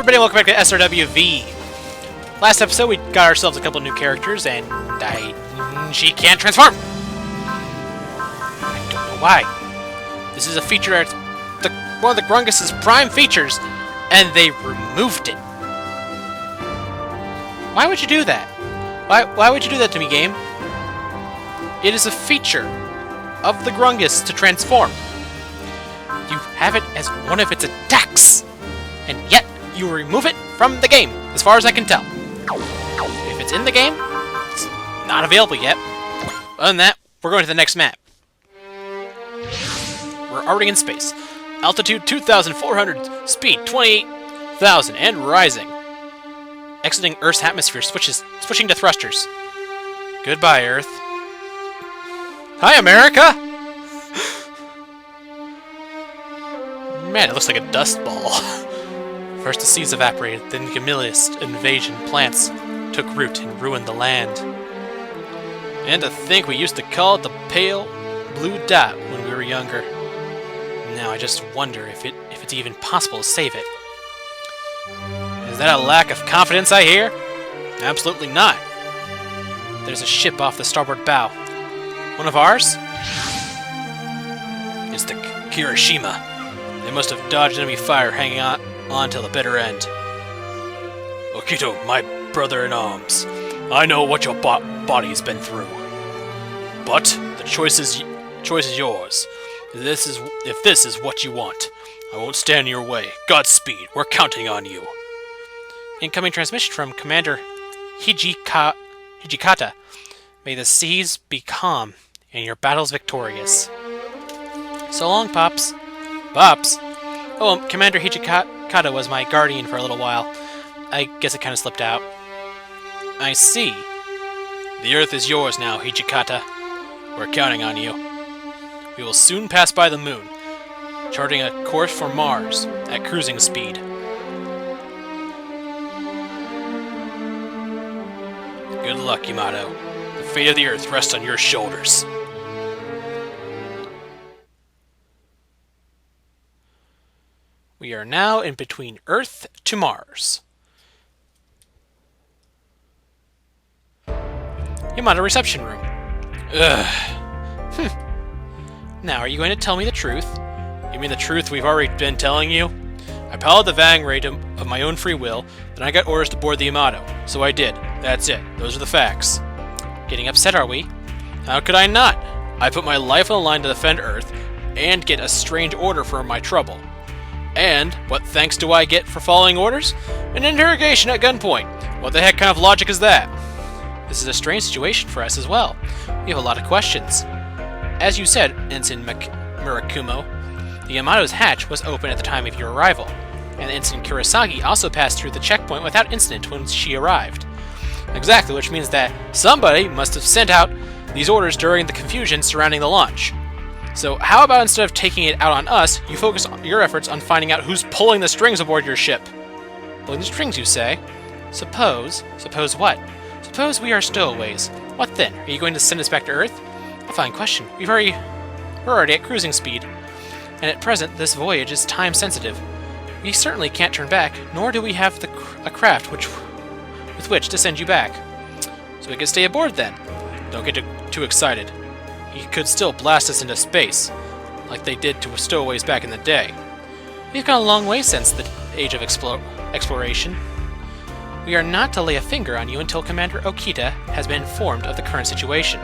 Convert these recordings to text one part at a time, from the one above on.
everybody, welcome back to SRWV. Last episode, we got ourselves a couple new characters, and she can't transform! I don't know why. This is a feature that's one of the Grungus' prime features, and they removed it. Why would you do that? Why would you do that to me, game? It is a feature of the Grungus to transform. You have it as one of its attacks, and yet you remove it from the game, as far as I can tell. If it's in the game, it's not available yet. Other than that, we're going to the next map. We're already in space. Altitude 2,400, speed 28,000, and rising. Exiting Earth's atmosphere, switching to thrusters. Goodbye, Earth. Hi, America! Man, it looks like a dust ball. First the seas evaporated, then the Camillus invasion plants took root and ruined the land. And to think we used to call it the pale blue dot when we were younger. Now I just wonder if it's even possible to save it. Is that a lack of confidence I hear? Absolutely not. There's a ship off the starboard bow. One of ours? It's the Kirishima. They must have dodged enemy fire hanging on till the bitter end. Okito, my brother-in-arms, I know what your body's been through. But the choice is yours. If this is what you want, I won't stand in your way. Godspeed, we're counting on you. Incoming transmission from Commander Hijikata. May the seas be calm and your battles victorious. So long, Pops. Pops? Oh, Commander Hijikata was my guardian for a little while. I guess it kind of slipped out. I see. The Earth is yours now, Hijikata. We're counting on you. We will soon pass by the moon, charting a course for Mars at cruising speed. Good luck, Yamato. The fate of the Earth rests on your shoulders. We are now in between Earth to Mars. Yamato reception room. Ugh. Now, are you going to tell me the truth? You mean the truth we've already been telling you? I piloted the Fang Ray of my own free will, then I got orders to board the Yamato. So I did. That's it. Those are the facts. Getting upset, are we? How could I not? I put my life on the line to defend Earth, and get a strange order for my trouble. And what thanks do I get for following orders? An interrogation at gunpoint. What the heck kind of logic is that? This is a strange situation for us as well. We have a lot of questions. As you said, Ensign Murakumo, the Yamato's hatch was open at the time of your arrival, and Ensign Kurosagi also passed through the checkpoint without incident when she arrived. Exactly, which means that somebody must have sent out these orders during the confusion surrounding the launch. So how about instead of taking it out on us, you focus your efforts on finding out who's pulling the strings aboard your ship? Pulling the strings, you say? Suppose what? Suppose we are stowaways. What then? Are you going to send us back to Earth? A fine question. We're already at cruising speed, and at present this voyage is time sensitive. We certainly can't turn back, nor do we have a craft with which to send you back. So we could stay aboard then. Don't get too excited. He could still blast us into space, like they did to stowaways back in the day. We've come a long way since the age of exploration. We are not to lay a finger on you until Commander Okita has been informed of the current situation.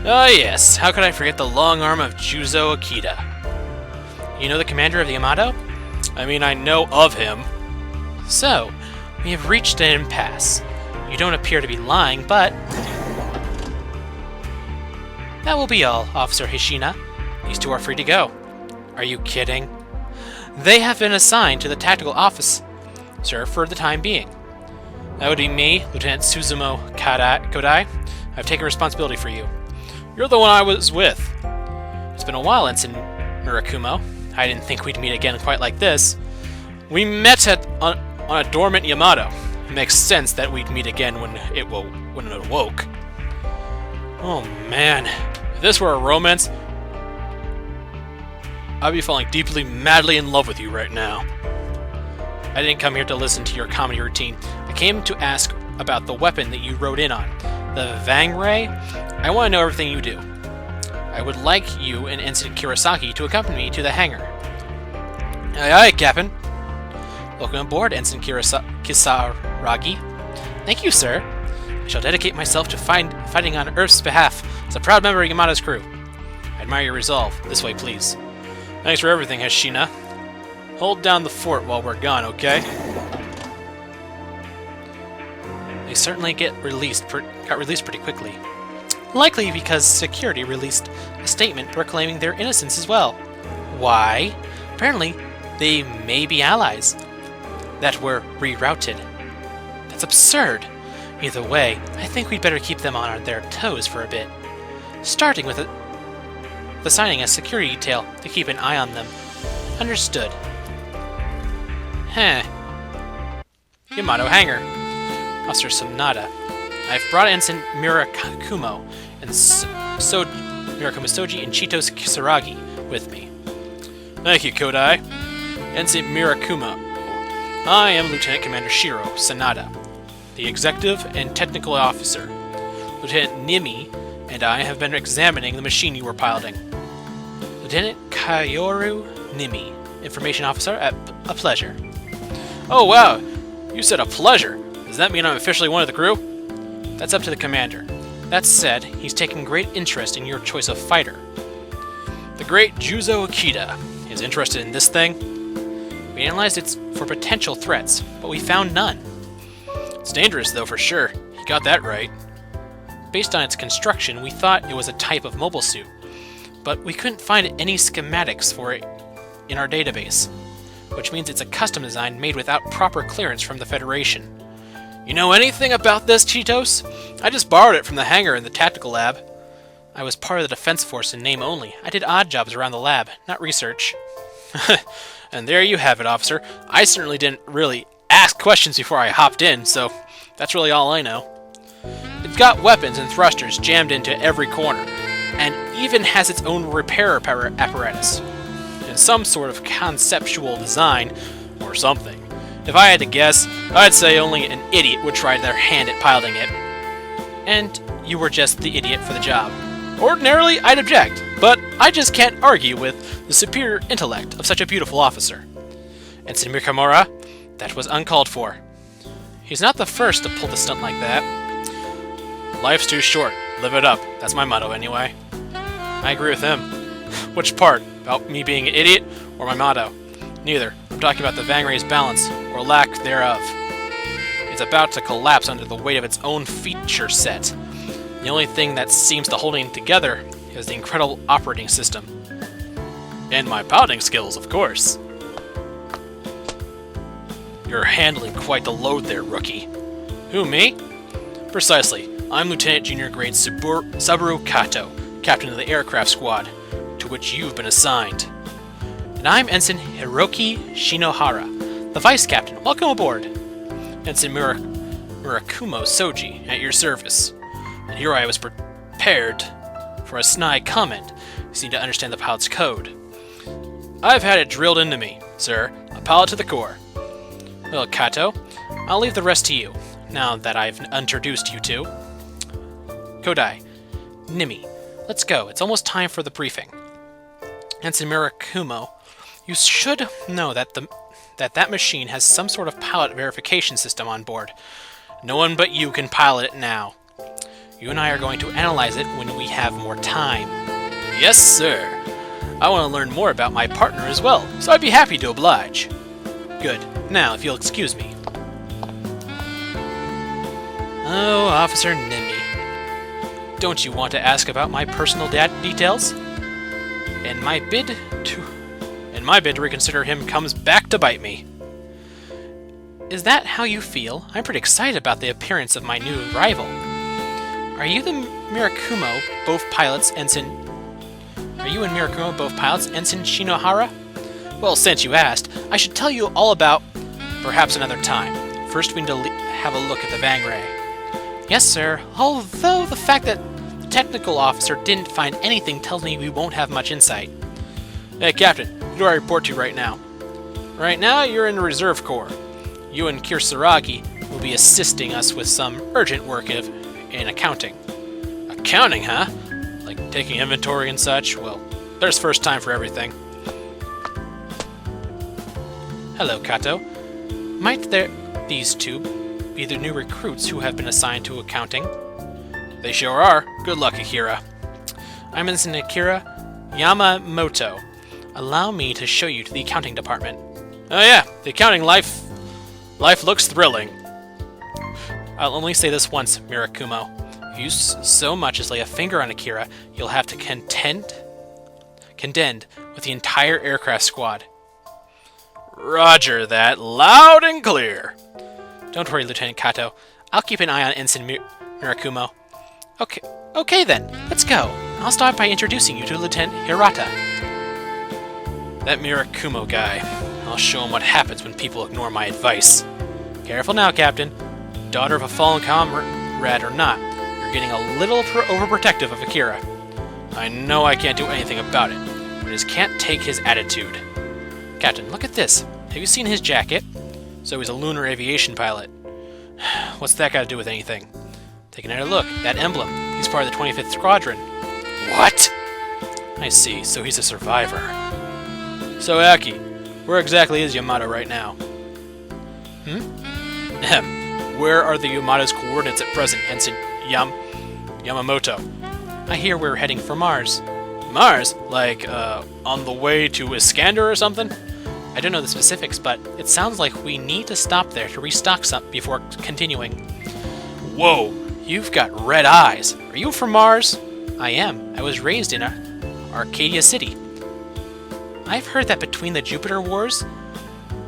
Ah yes, how could I forget the long arm of Juzo Okita? You know the commander of the Yamato? I mean, I know of him. So, we have reached an impasse. You don't appear to be lying, but... That will be all, Officer Hishina. These two are free to go. Are you kidding? They have been assigned to the tactical office, sir, for the time being. That would be me, Lieutenant Suzumo Kodai. I've taken responsibility for you. You're the one I was with. It's been a while, Ensign Murakumo. I didn't think we'd meet again quite like this. We met on a dormant Yamato. It makes sense that we'd meet again when it awoke. Oh man, if this were a romance, I'd be falling deeply, madly in love with you right now. I didn't come here to listen to your comedy routine. I came to ask about the weapon that you rode in on. The Fang Ray? I want to know everything you do. I would like you and Ensign Kurosaki to accompany me to the hangar. Aye, aye, Captain. Welcome aboard, Ensign Kisaragi. Thank you, sir. I shall dedicate myself to fighting on Earth's behalf as a proud member of Yamato's crew. I admire your resolve. This way, please. Thanks for everything, Hashina. Hold down the fort while we're gone, okay? They certainly got released pretty quickly. Likely because security released a statement proclaiming their innocence as well. Why? Apparently, they may be allies that were rerouted. That's absurd. Either way, I think we'd better keep them on their toes for a bit. Starting with assigning a security detail to keep an eye on them. Understood. Yamato Hangar. Officer Sonata. I've brought Ensign Mirakumo and Mirakumo Soji and Chitos Kisaragi with me. Thank you, Kodai. Ensign Mirakumo. I am Lieutenant Commander Shiro Sonata, the Executive and Technical Officer. Lieutenant Nimi and I have been examining the machine you were piloting. Lieutenant Kayoru Nimi, Information Officer, a pleasure. Oh wow, you said a pleasure. Does that mean I'm officially one of the crew? That's up to the commander. That said, he's taken great interest in your choice of fighter. The great Juzo Akita is interested in this thing. We analyzed it for potential threats, but we found none. It's dangerous though, for sure. You got that right. Based on its construction, we thought it was a type of mobile suit, but we couldn't find any schematics for it in our database, which means it's a custom design made without proper clearance from the Federation. You know anything about this, Chitos? I just borrowed it from the hangar in the tactical lab. I was part of the defense force in name only. I did odd jobs around the lab, not research. And there you have it, officer. I certainly didn't really ask questions before I hopped in, so that's really all I know. It's got weapons and thrusters jammed into every corner, and even has its own repair apparatus. And some sort of conceptual design, or something. If I had to guess, I'd say only an idiot would try their hand at piloting it. And you were just the idiot for the job. Ordinarily, I'd object, but I just can't argue with the superior intellect of such a beautiful officer. Ensign Mikamura, that was uncalled for. He's not the first to pull the stunt like that. Life's too short. Live it up. That's my motto, anyway. I agree with him. Which part? About me being an idiot, or my motto? Neither. I'm talking about the Fang Ray's balance, or lack thereof. It's about to collapse under the weight of its own feature set. The only thing that seems to hold it together is the incredible operating system. And my piloting skills, of course. You're handling quite the load there, rookie. Who, me? Precisely. I'm Lieutenant Junior Grade Saburo Kato, Captain of the Aircraft Squad, to which you've been assigned. And I'm Ensign Hiroki Shinohara, the Vice Captain. Welcome aboard. Ensign Murakumo Soji, at your service. And here I was prepared for a snide comment. You seem to understand the pilot's code. I've had it drilled into me, sir. A pilot to the core. Well, Kato, I'll leave the rest to you, now that I've introduced you two. Kodai, Nimi, let's go. It's almost time for the briefing. Ensign Murakumo, you should know that that machine has some sort of pilot verification system on board. No one but you can pilot it now. You and I are going to analyze it when we have more time. Yes, sir. I want to learn more about my partner as well, so I'd be happy to oblige. Good. Now, if you'll excuse me. Oh, Officer Nimi. Don't you want to ask about my personal details? And my bid to reconsider him comes back to bite me. Is that how you feel? I'm pretty excited about the appearance of my new rival. Are you and Mirakumo both pilots, Ensign Shinohara? Well, since you asked, I should tell you all about perhaps another time. First, we need to have a look at the Fang Ray. Yes, sir. Although the fact that the technical officer didn't find anything tells me we won't have much insight. Hey, Captain, who do I report to right now? Right now, you're in the Reserve Corps. you and Kisaragi will be assisting us with some urgent work in accounting. Accounting, huh? Like taking inventory and such? Well, there's first time for everything. Hello, Kato. Might these two be the new recruits who have been assigned to accounting? They sure are. Good luck, Akira. I'm Ensign Akira Yamamoto. Allow me to show you to the accounting department. Oh yeah, the accounting life looks thrilling. I'll only say this once, Mirakumo. If you so much as lay a finger on Akira, you'll have to contend with the entire aircraft squad. Roger that, loud and clear. Don't worry, Lieutenant Kato. I'll keep an eye on Ensign Mirakumo. Okay then, let's go. I'll start by introducing you to Lieutenant Hirata. That Mirakumo guy. I'll show him what happens when people ignore my advice. Careful now, Captain. Daughter of a fallen comrade or not, you're getting a little overprotective of Akira. I know I can't do anything about it, but I just can't take his attitude. Captain, look at this. Have you seen his jacket? So he's a lunar aviation pilot. What's that got to do with anything? Take another look. That emblem. He's part of the 25th Squadron. What? I see. So he's a survivor. So, Aki, where exactly is Yamato right now? Where are the Yamato's coordinates at present, Ensign Yamamoto? I hear we're heading for Mars. Mars? Like, on the way to Iskander or something? I don't know the specifics, but it sounds like we need to stop there to restock some before continuing. Whoa, you've got red eyes. Are you from Mars? I am. I was raised in Arcadia City. I've heard that between the Jupiter Wars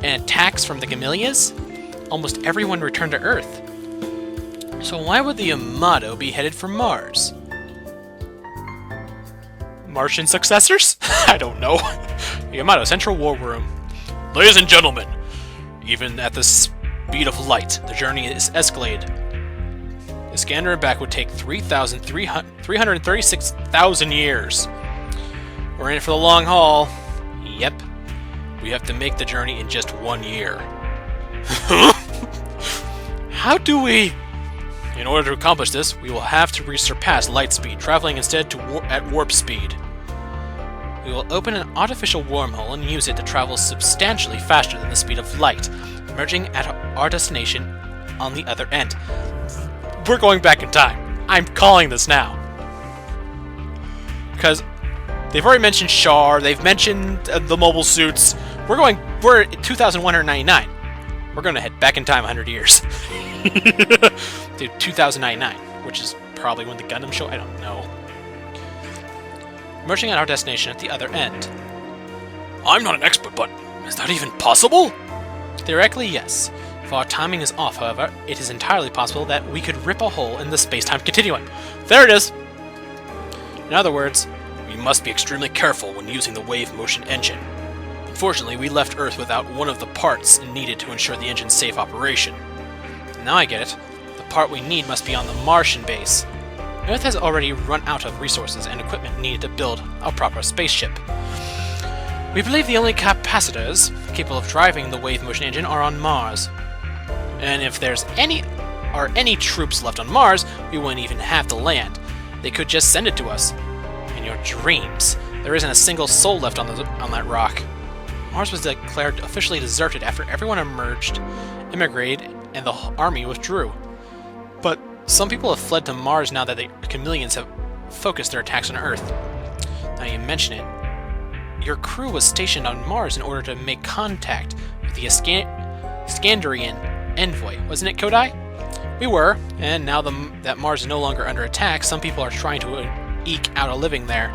and attacks from the Gamilias, almost everyone returned to Earth. So why would the Yamato be headed for Mars? Martian successors? I don't know. Yamato Central War Room. Ladies and gentlemen, even at the speed of light, the journey is escalated. Iskander and back would take 336,000 years. We're in it for the long haul. Yep. We have to make the journey in just 1 year. How do we... In order to accomplish this, we will have to surpass light speed, traveling instead at warp speed. We will open an artificial wormhole and use it to travel substantially faster than the speed of light, emerging at our destination on the other end. We're going back in time. I'm calling this now. Because they've already mentioned Char, they've mentioned the mobile suits. We're at 2199. We're going to head back in time 100 years. To 2099, which is probably when the Gundam show, I don't know. Emerging at our destination at the other end. I'm not an expert, but is that even possible? Theoretically, yes. If our timing is off, however, it is entirely possible that we could rip a hole in the space-time continuum. There it is! In other words, we must be extremely careful when using the wave motion engine. Unfortunately, we left Earth without one of the parts needed to ensure the engine's safe operation. Now I get it. The part we need must be on the Martian base. Earth has already run out of resources and equipment needed to build a proper spaceship. We believe the only capacitors capable of driving the wave motion engine are on Mars. And if there's any troops left on Mars, we wouldn't even have to land. They could just send it to us. In your dreams, there isn't a single soul left on that rock. Mars was declared officially deserted after everyone immigrated, and the army withdrew. But some people have fled to Mars now that the chameleons have focused their attacks on Earth. Now you mention it. Your crew was stationed on Mars in order to make contact with the Iskandarian envoy, wasn't it, Kodai? We were, and now that Mars is no longer under attack, some people are trying to eke out a living there.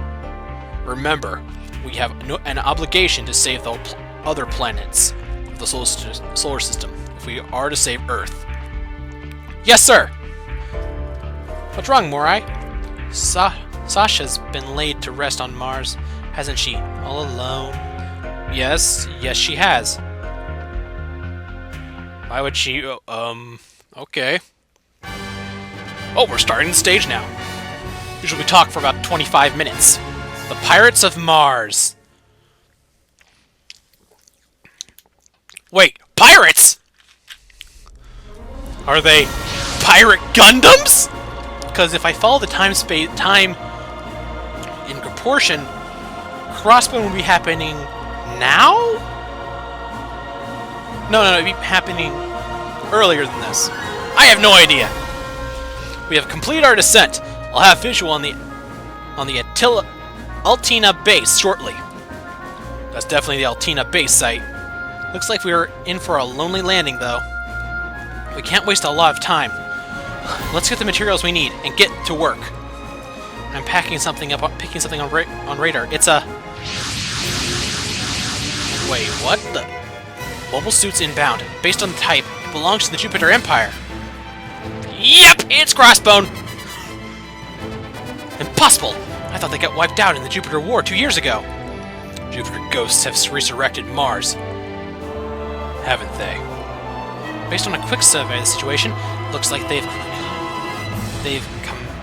Remember, we have an obligation to save the other planets of the solar system if we are to save Earth. Yes, sir! What's wrong, Morai? Sasha's been laid to rest on Mars, hasn't she? All alone. Yes, she has. Why would she... okay. Oh, we're starting the stage now. Usually we talk for about 25 minutes. The Pirates of Mars. Wait, pirates?! Are they pirate Gundams? Because if I follow the time in proportion, Crossbone would be happening now? No, it'd be happening earlier than this. I have no idea. We have completed our descent. I'll have visual on the Altina base shortly. That's definitely the Altina base site. Looks like we were in for a lonely landing, though. We can't waste a lot of time. Let's get the materials we need and get to work. I'm picking something on radar. It's a... Wait, what the... Mobile suits inbound. Based on the type, it belongs to the Jupiter Empire. Yep, it's Crossbone! Impossible! I thought they got wiped out in the Jupiter War 2 years ago. Jupiter ghosts have resurrected Mars. Haven't they? Based on a quick survey of the situation, it looks like they've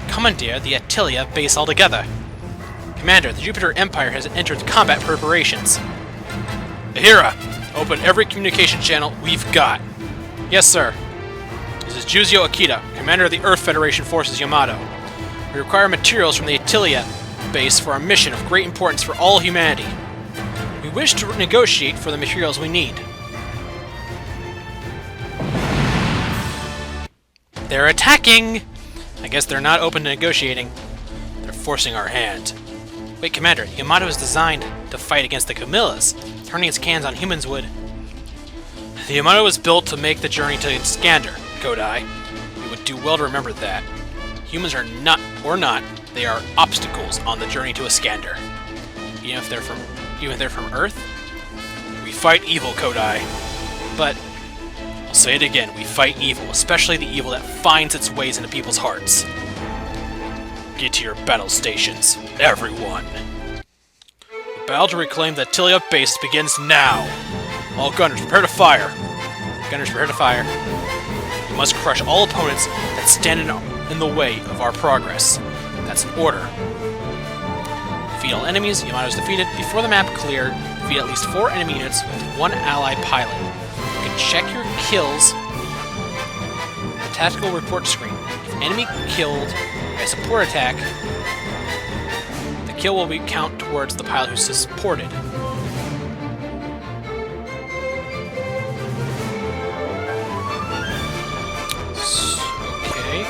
commandeered the Attilia base altogether. Commander, the Jupiter Empire has entered combat preparations. Ahira, open every communication channel we've got. Yes, sir. This is Juzio Akita, Commander of the Earth Federation Forces Yamato. We require materials from the Attilia base for a mission of great importance for all humanity. We wish to negotiate for the materials we need. They're attacking! I guess they're not open to negotiating. They're forcing our hand. Wait, Commander, Yamato is designed to fight against the Camillas. Turning its cans on humans would... The Yamato was built to make the journey to Skander, Kodai. You would do well to remember that. Humans are not, they are obstacles on the journey to Skander. Even if they're from Earth? We fight evil, Kodai. But... I'll say it again, we fight evil, especially the evil that finds its ways into people's hearts. Get to your battle stations, everyone. The battle to reclaim the Attilia base begins now. All gunners, prepare to fire. Gunners, prepare to fire. We must crush all opponents that stand in the way of our progress. That's an order. Defeat all enemies, Yamato is defeated. Before the map cleared, defeat at least 4 enemy units with 1 ally pilot. You can check your kills in the tactical report screen. If enemy killed by a support attack, the kill will count towards the pilot who supported. Okay.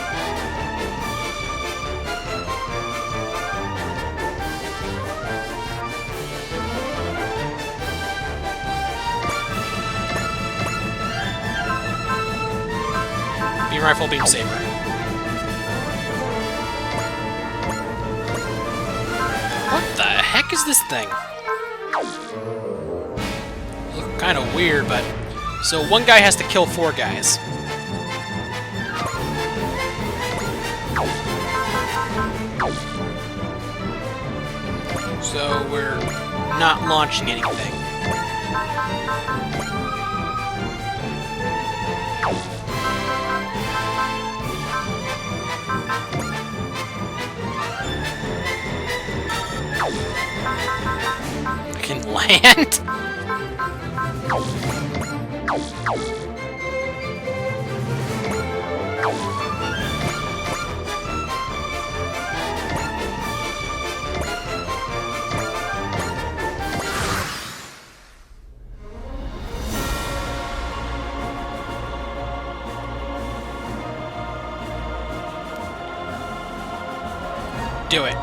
Beam rifle, beam saber. What the heck is this thing? Look kind of weird, but... So one guy has to kill 4 guys. So we're not launching anything. I can land? Do it.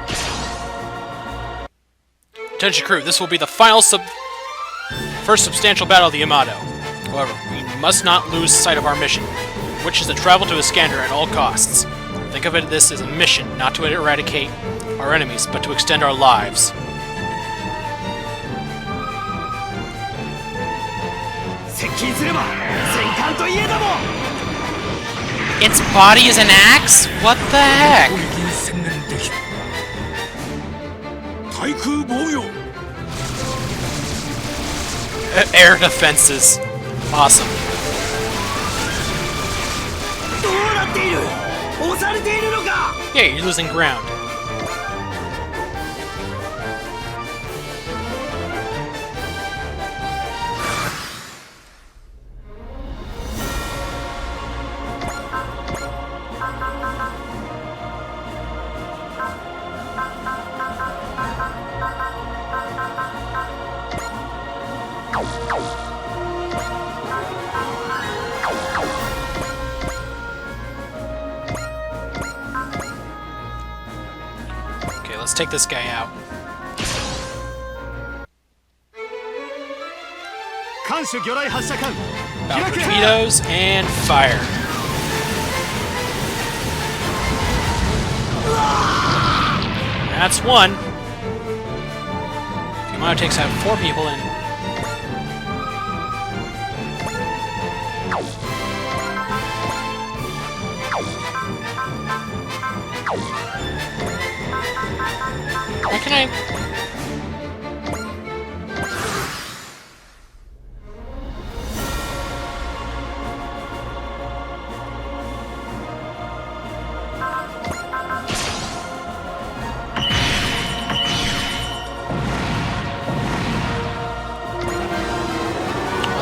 Attention crew, this will be the final first substantial battle of the Yamato. However, we must not lose sight of our mission, which is to travel to Iskander at all costs. Think of this as a mission, not to eradicate our enemies, but to extend our lives. Its body is an axe? What the heck? Air defenses. Awesome. Yeah, you're losing ground. let's take this guy out. About torpedoes and fire. That's one. Yamato takes out 4 people and... How can I...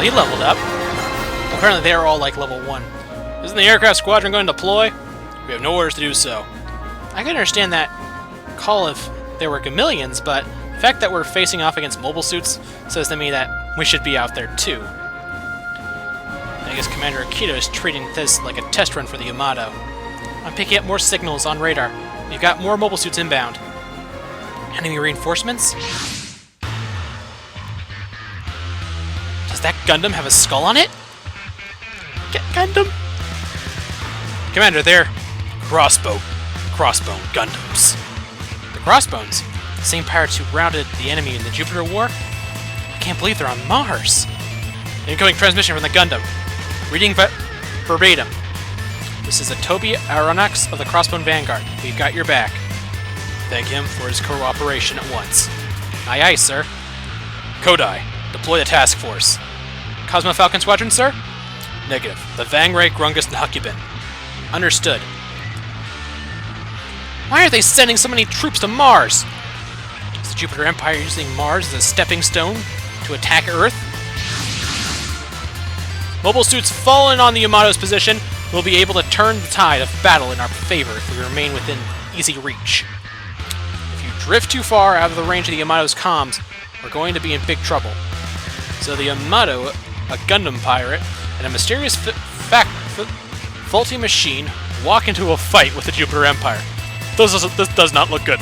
He leveled up. Apparently they are all like level 1. Isn't the aircraft squadron going to deploy? We have no orders to do so. I can understand that call if there were chameleons, but the fact that we're facing off against mobile suits says to me that we should be out there too. I guess Commander Akita is treating this like a test run for the Yamato. I'm picking up more signals on radar. We've got more mobile suits inbound. Enemy reinforcements? Does that Gundam have a skull on it? Gundam? Commander, they're Crossbone Gundams. The Crossbones? The same pirates who routed the enemy in the Jupiter War? I can't believe they're on Mars. Incoming transmission from the Gundam. Reading verbatim. This is a Toby Aronnax of the Crossbone Vanguard. We've got your back. Thank him for his cooperation at once. Aye aye, sir. Kodai, deploy the task force. Cosmo Falcon Squadron, sir? Negative. The Fang Ray, Grungus, and Hakubin. Understood. Why are they sending so many troops to Mars? Is the Jupiter Empire using Mars as a stepping stone to attack Earth? Mobile suits fallen on the Yamato's position. We'll be able to turn the tide of battle in our favor if we remain within easy reach. If you drift too far out of the range of the Yamato's comms, we're going to be in big trouble. So the Yamato, a Gundam pirate, and a mysterious faulty machine walk into a fight with the Jupiter Empire. This does not look good.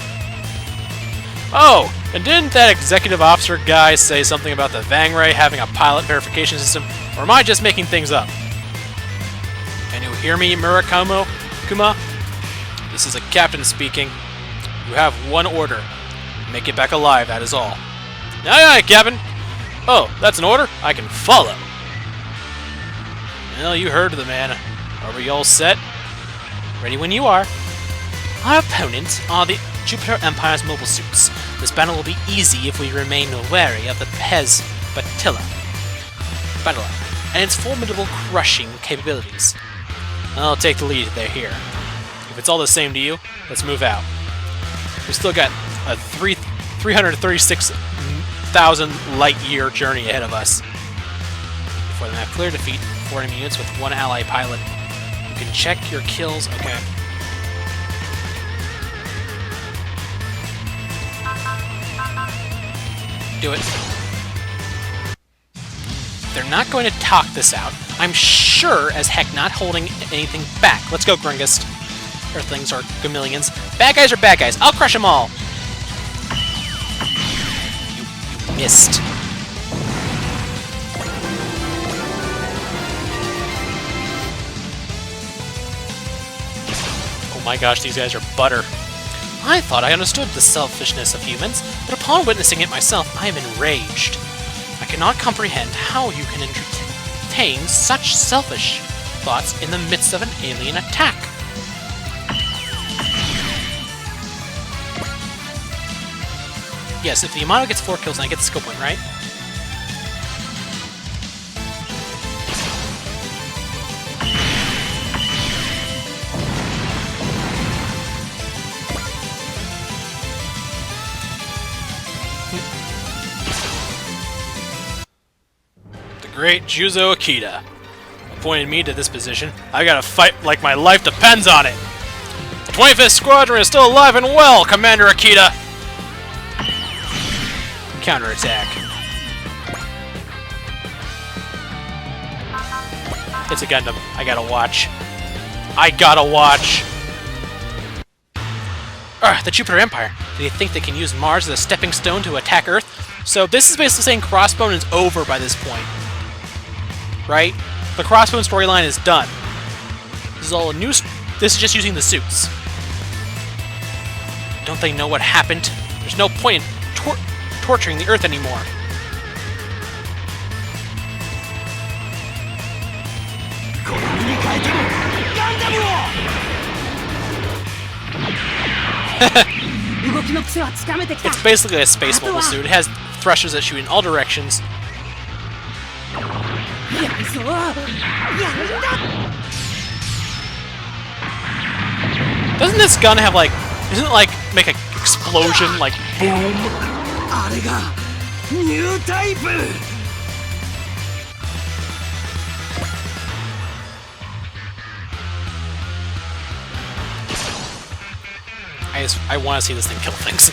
Oh, and didn't that executive officer guy say something about the Fang Ray having a pilot verification system, or am I just making things up? Can you hear me, Kuma? This is a captain speaking. You have one order. Make it back alive, that is all. Aye aye, Captain! Oh, that's an order? I can follow. Well, you heard the man. Are we all set? Ready when you are. Our opponents are the Jupiter Empire's mobile suits. This battle will be easy if we remain wary of the Pez Battilla and its formidable crushing capabilities. I'll take the lead there here. If it's all the same to you, let's move out. We've still got a 336,000 light-year journey ahead of us. Before the map clear, defeat 4 enemy units with 1 ally pilot. You can check your kills. Okay. Do it. They're not going to talk this out. I'm sure as heck not holding anything back. Let's go, Grungus. Earthlings are chameleons. Bad guys are bad guys. I'll crush them all. You missed. Oh my gosh, these guys are butter. I thought I understood the selfishness of humans, but upon witnessing it myself, I am enraged. I cannot comprehend how you can entertain such selfish thoughts in the midst of an alien attack. Yes, if the Yamato gets 4 kills, then I get the skill point, right? Great Juzo Akita appointed me to this position. I gotta fight like my life depends on it. The 25th Squadron is still alive and well, Commander Akita! Counterattack. It's a Gundam. I gotta watch. I gotta watch! The Jupiter Empire. Do they think they can use Mars as a stepping stone to attack Earth? So this is basically saying Crossbone is over by this point. Right? The Crossbone storyline is done. This is all a new... This is just using the suits. Don't they know what happened? There's no point in torturing the Earth anymore. It's basically a space mobile suit. It has thrusters that shoot in all directions. Doesn't this gun have like... Doesn't it like make an explosion, like boom? I want to see this thing kill things.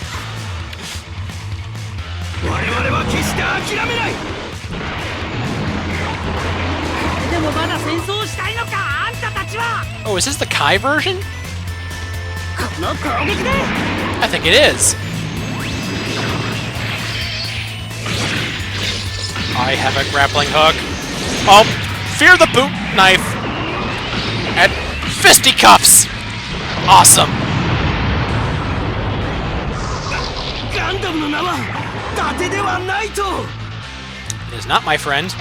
Oh, is this the Kai version? I think it is. I have a grappling hook. Oh, fear the boot knife. And fisticuffs. Awesome. It is not, my friend.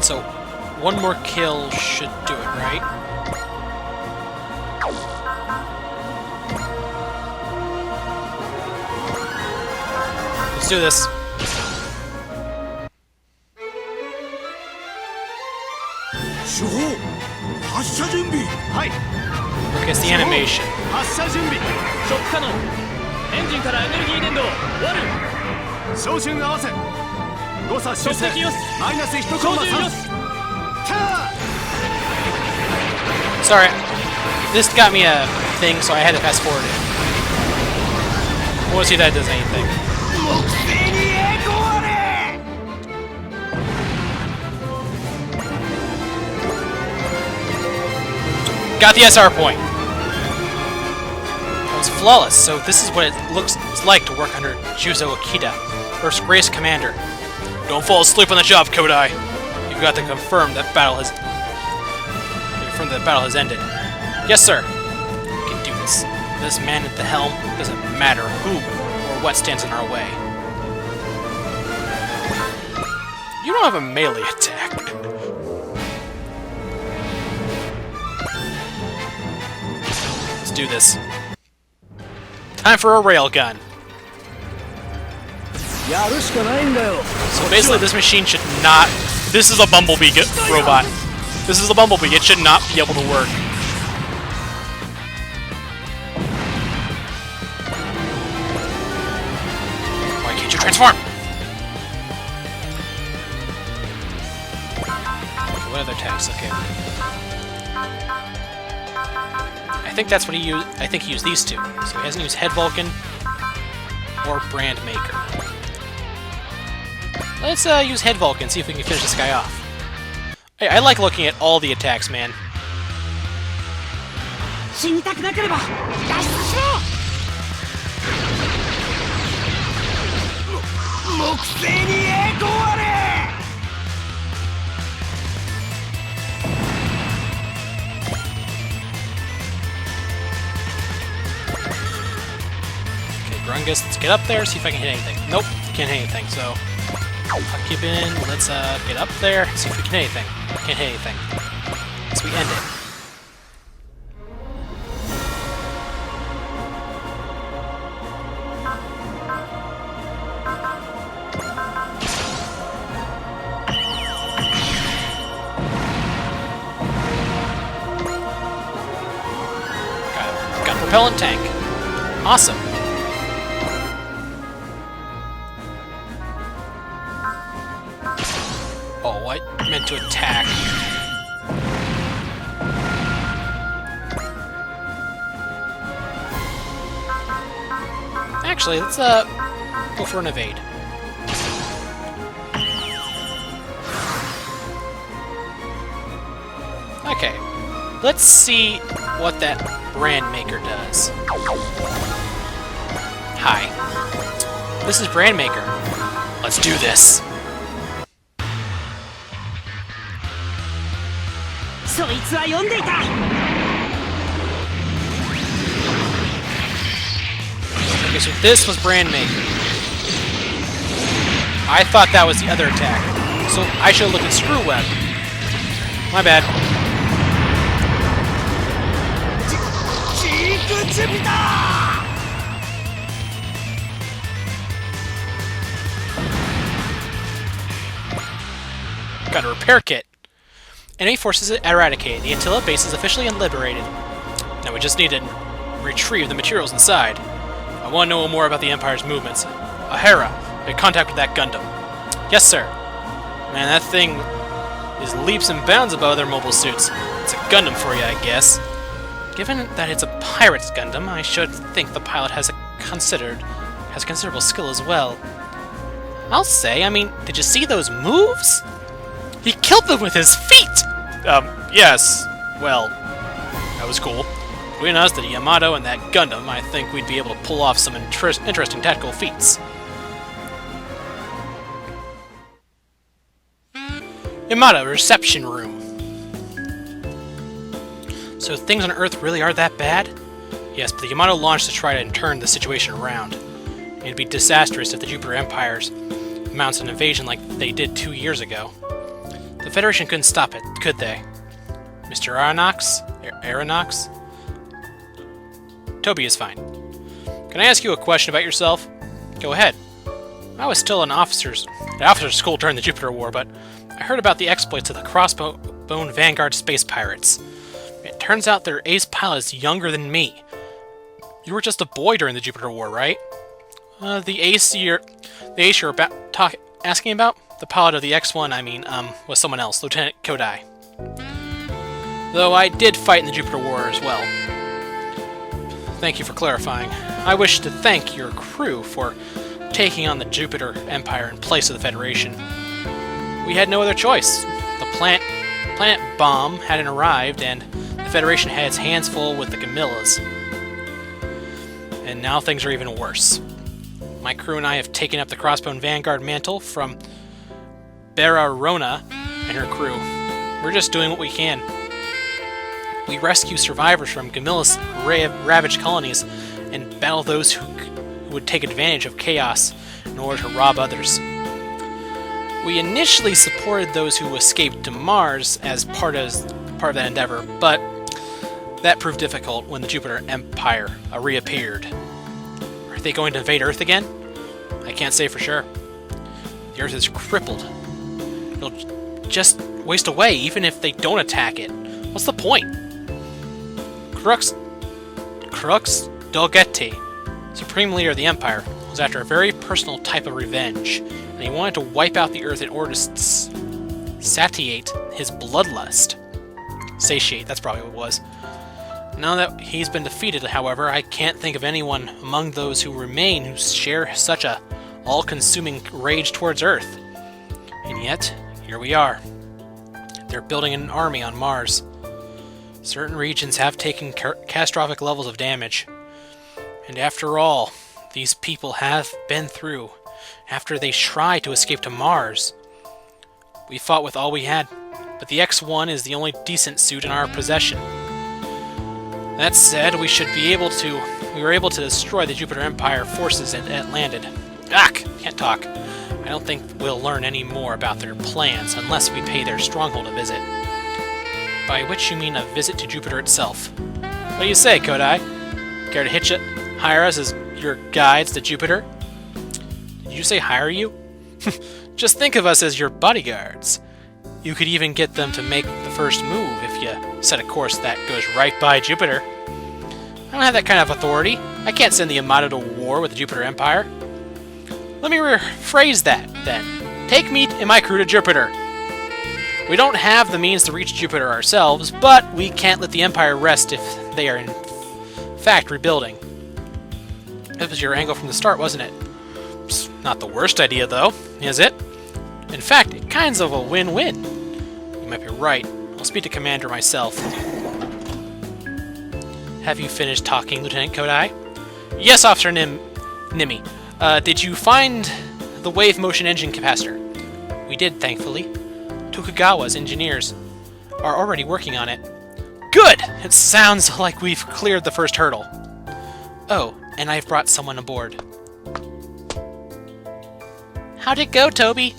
So one more kill should do it, right? Let's do this. Look at the animation. Sorry, this got me a thing, so I had to fast forward it. I want to see if that does anything. Got the SR point. That was flawless, so this is what it looks like to work under Juzo Akita, Earth's greatest commander. Don't fall asleep on the job, Kodai. You've got to confirm that battle has ended. Yes, sir. We can do this. This man at the helm doesn't matter who or what stands in our way. You don't have a melee attack. Let's do this. Time for a railgun. So basically this machine should not... This is a Bumblebee robot. This is a Bumblebee. It should not be able to work. Why can't you transform? Okay, what other attacks? Okay. I think that's what he used. I think he used these two. So he hasn't used Head Vulcan or Brand Maker. Let's use Head Vulcan, see if we can finish this guy off. Hey, I like looking at all the attacks, man. Okay, Grungus, let's get up there, see if I can hit anything. Nope, can't hit anything, so... I'll keep in. Let's get up there, see if we can hit anything. Can't hit anything. So we end it. Got a propellant tank. Awesome. get to attack. Actually, let's go for an evade. Okay, let's see what that brand maker does. Hi, this is brand maker. Let's do this. Okay, so this was brand maker. I thought that was the other attack, so I should have looked at screw web. My bad. Got a repair kit. Enemy forces eradicated. The Attila base is officially liberated. Now we just need to retrieve the materials inside. I want to know more about the Empire's movements. Ahara, make contact with that Gundam. Yes, sir. Man, that thing is leaps and bounds above other mobile suits. It's a Gundam for you, I guess. Given that it's a pirate's Gundam, I should think the pilot has considerable skill as well. I'll say, I mean, did you see those moves? He killed them with his feet! Yes. Well, that was cool. Between us, the Yamato, and that Gundam, I think we'd be able to pull off some interesting tactical feats. Yamato, reception room. So things on Earth really are that bad? Yes, but the Yamato launched to try to turn the situation around. It'd be disastrous if the Jupiter Empires mounts an invasion like they did 2 years ago. The Federation couldn't stop it, could they? Mr. Aeronox? Toby is fine. Can I ask you a question about yourself? Go ahead. I was still at officer's school during the Jupiter War, but I heard about the exploits of the Crossbone Vanguard space pirates. It turns out their ace pilot is younger than me. You were just a boy during the Jupiter War, right? The ace you're asking about? The pilot of the X-1, was someone else, Lieutenant Kodai. Though I did fight in the Jupiter War as well. Thank you for clarifying. I wish to thank your crew for taking on the Jupiter Empire in place of the Federation. We had no other choice. The planet bomb hadn't arrived, and the Federation had its hands full with the Gamillas. And now things are even worse. My crew and I have taken up the Crossbone Vanguard mantle from Bararona and her crew. We're just doing what we can. We rescue survivors from Gamilla's ravaged colonies and battle those who would take advantage of chaos in order to rob others. We initially supported those who escaped to Mars as part of that endeavor, but that proved difficult when the Jupiter Empire reappeared. Are they going to invade Earth again? I can't say for sure. The Earth is crippled. It'll just waste away even if they don't attack it. What's the point? Crux Dolgetti, Supreme Leader of the Empire, was after a very personal type of revenge, and he wanted to wipe out the Earth in order to satiate his bloodlust. Satiate, that's probably what it was. Now that he's been defeated, however, I can't think of anyone among those who remain who share such a all-consuming rage towards Earth. And yet, here we are. They're building an army on Mars. Certain regions have taken catastrophic levels of damage. And after all, these people have been through, after they tried to escape to Mars. We fought with all we had, but the X-1 is the only decent suit in our possession. That said, we were able to destroy the Jupiter Empire forces that landed. Can't talk. I don't think we'll learn any more about their plans unless we pay their stronghold a visit. By which you mean a visit to Jupiter itself. What do you say, Kodai? Care to hire us as your guides to Jupiter? Did you say hire you? Just think of us as your bodyguards. You could even get them to make the first move if you set a course that goes right by Jupiter. I don't have that kind of authority. I can't send the Yamato to war with the Jupiter Empire. Let me rephrase that, then. Take me and my crew to Jupiter. We don't have the means to reach Jupiter ourselves, but we can't let the Empire rest if they are in fact rebuilding. That was your angle from the start, wasn't it? It's not the worst idea, though, is it? In fact, it's kind of a win-win. You might be right. I'll speak to Commander myself. Have you finished talking, Lieutenant Kodai? Yes, Officer Nimi. Did you find the wave motion engine capacitor? We did, thankfully. Tokugawa's engineers are already working on it. Good! It sounds like we've cleared the first hurdle. Oh, and I've brought someone aboard. How'd it go, Toby?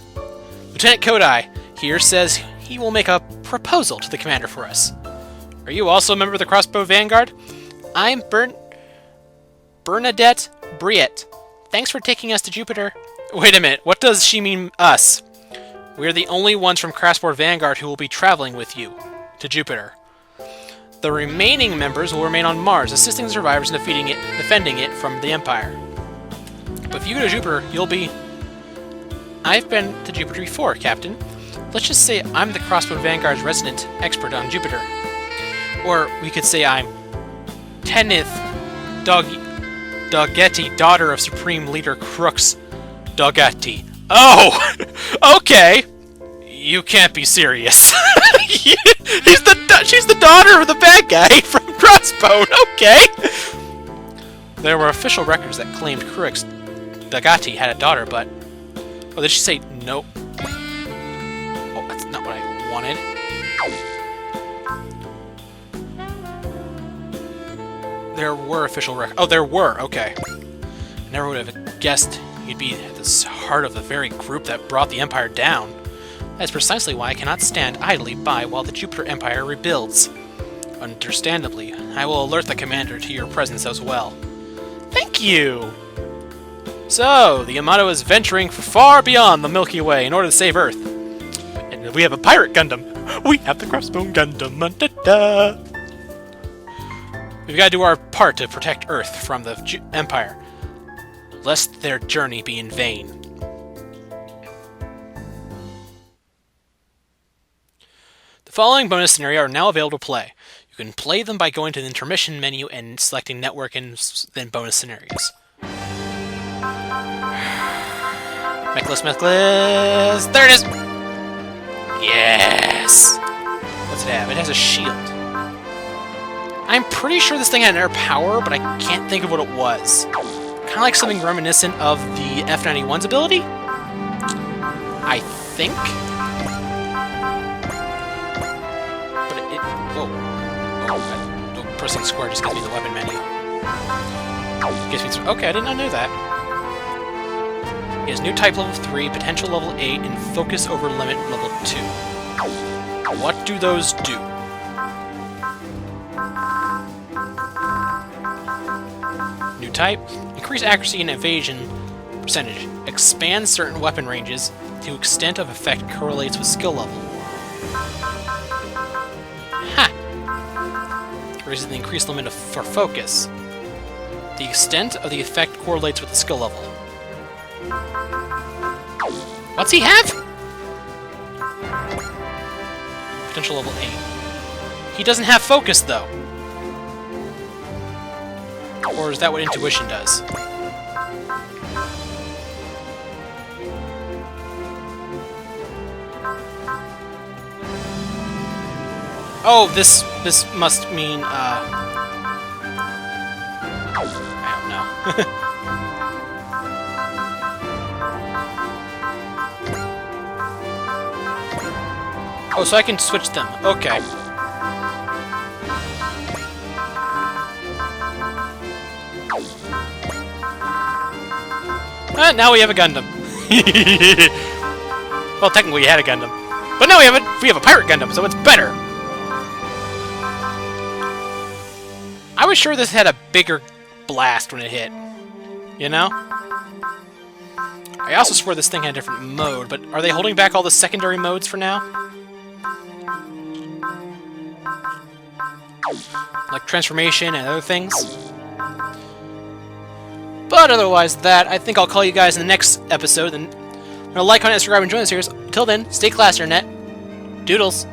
Lieutenant Kodai here says he will make a proposal to the commander for us. Are you also a member of the Crossbone Vanguard? I'm Bernadette Briette. Thanks for taking us to Jupiter. Wait a minute, what does she mean, us? We're the only ones from Crossbone Vanguard who will be traveling with you to Jupiter. The remaining members will remain on Mars, assisting the survivors in defending it from the Empire. But if you go to Jupiter, you'll be... I've been to Jupiter before, Captain. Let's just say I'm the Crossbone Vanguard's resident expert on Jupiter. Or we could say I'm Tenith Dogetti, daughter of Supreme Leader Crooks Dogetti. Oh! Okay! You can't be serious. She's the daughter of the bad guy from Crossbone, okay! There were official records that claimed Crooks Dogetti had a daughter, but... Oh, did she say no? Oh, that's not what I wanted. There were official records. Oh, there were, okay. I never would have guessed you'd be at the heart of the very group that brought the Empire down. That's precisely why I cannot stand idly by while the Jupiter Empire rebuilds. Understandably, I will alert the commander to your presence as well. Thank you! So, the Yamato is venturing far beyond the Milky Way in order to save Earth. And we have a pirate Gundam! We have the Crossbone Gundam! Da-da! We've got to do our part to protect Earth from the Empire, lest their journey be in vain. The following bonus scenarios are now available to play. You can play them by going to the intermission menu and selecting network and then bonus scenarios. Mechless! There it is! Yes! What's it have? It has a shield. I'm pretty sure this thing had an air power, but I can't think of what it was. Kind of like something reminiscent of the F-91's ability? I think? But it... Whoa. Oh, pressing square just gives me the weapon menu. Okay, I did not know that. He has new type level 3, potential level 8, and focus over limit level 2. What do those do? New type, increase accuracy and evasion percentage. Expand certain weapon ranges to extent of effect correlates with skill level. Ha! Raises the increased limit for focus. The extent of the effect correlates with the skill level. What's he have? Potential level 8. He doesn't have focus, though. Or is that what intuition does? Oh, this must mean, I don't know. Oh, so I can switch them. Okay. Now we have a Gundam. Well, technically we had a Gundam. But now we have a pirate Gundam, so it's better. I was sure this had a bigger blast when it hit. You know? I also swore this thing had a different mode, but are they holding back all the secondary modes for now? Like transformation and other things? But otherwise that, I think I'll call you guys in the next episode. And like, comment, subscribe, and join the series. Until then, stay classy, Internet. Doodles.